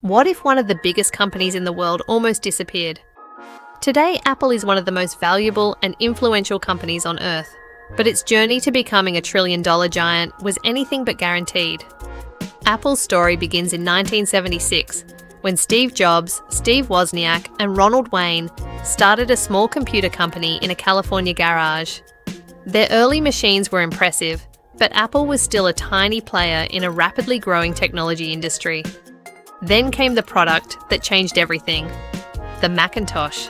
What if one of the biggest companies in the world almost disappeared? Today, Apple is one of the most valuable and influential companies on Earth, but its journey to becoming a trillion-dollar giant was anything but guaranteed. Apple's story begins in 1976, when Steve Jobs, Steve Wozniak, and Ronald Wayne started a small computer company in a California garage. Their early machines were impressive, but Apple was still a tiny player in a rapidly growing technology industry. Then came the product that changed everything, the Macintosh.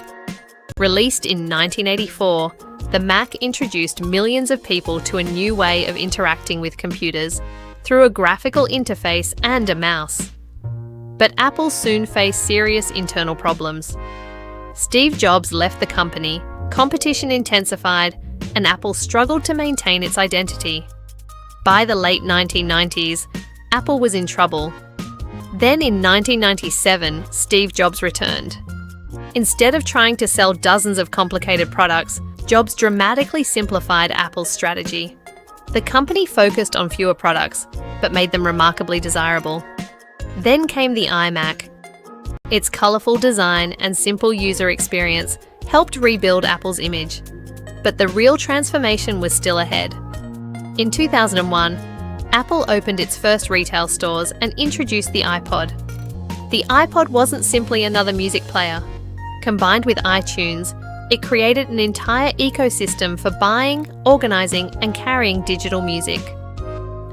Released in 1984, the Mac introduced millions of people to a new way of interacting with computers through a graphical interface and a mouse. But Apple soon faced serious internal problems. Steve Jobs left the company, competition intensified, and Apple struggled to maintain its identity. By the late 1990s, Apple was in trouble. Then in 1997, Steve Jobs returned. Instead of trying to sell dozens of complicated products, Jobs dramatically simplified Apple's strategy. The company focused on fewer products, but made them remarkably desirable. Then came the iMac. Its colourful design and simple user experience helped rebuild Apple's image. But the real transformation was still ahead. In 2001, Apple opened its first retail stores and introduced the iPod. The iPod wasn't simply another music player. Combined with iTunes, it created an entire ecosystem for buying, organising, and carrying digital music.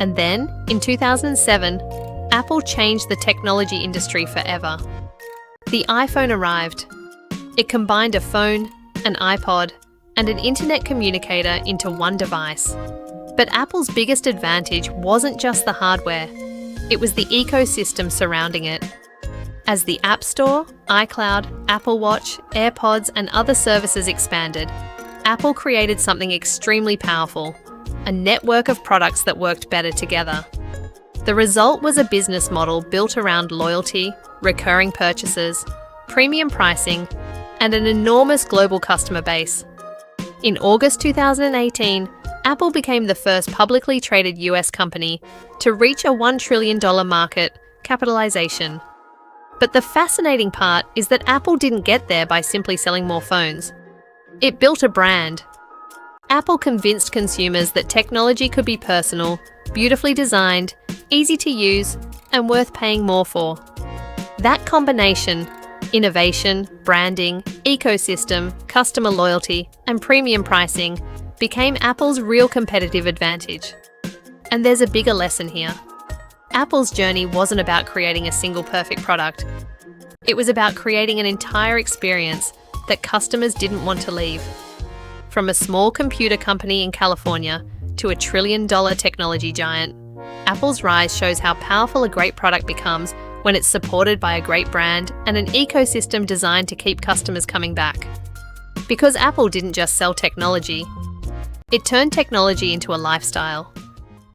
And then, in 2007, Apple changed the technology industry forever. The iPhone arrived. It combined a phone, an iPod, and an internet communicator into one device. But Apple's biggest advantage wasn't just the hardware, it was the ecosystem surrounding it. As the App Store, iCloud, Apple Watch, AirPods, and other services expanded, Apple created something extremely powerful, a network of products that worked better together. The result was a business model built around loyalty, recurring purchases, premium pricing, and an enormous global customer base. In August 2018, Apple became the first publicly traded US company to reach a $1 trillion market capitalization. But the fascinating part is that Apple didn't get there by simply selling more phones. It built a brand. Apple convinced consumers that technology could be personal, beautifully designed, easy to use, and worth paying more for. That combination, innovation, branding, ecosystem, customer loyalty, and premium pricing, became Apple's real competitive advantage. And there's a bigger lesson here. Apple's journey wasn't about creating a single perfect product. It was about creating an entire experience that customers didn't want to leave. From a small computer company in California to a trillion-dollar technology giant, Apple's rise shows how powerful a great product becomes when it's supported by a great brand and an ecosystem designed to keep customers coming back. Because Apple didn't just sell technology, it turned technology into a lifestyle.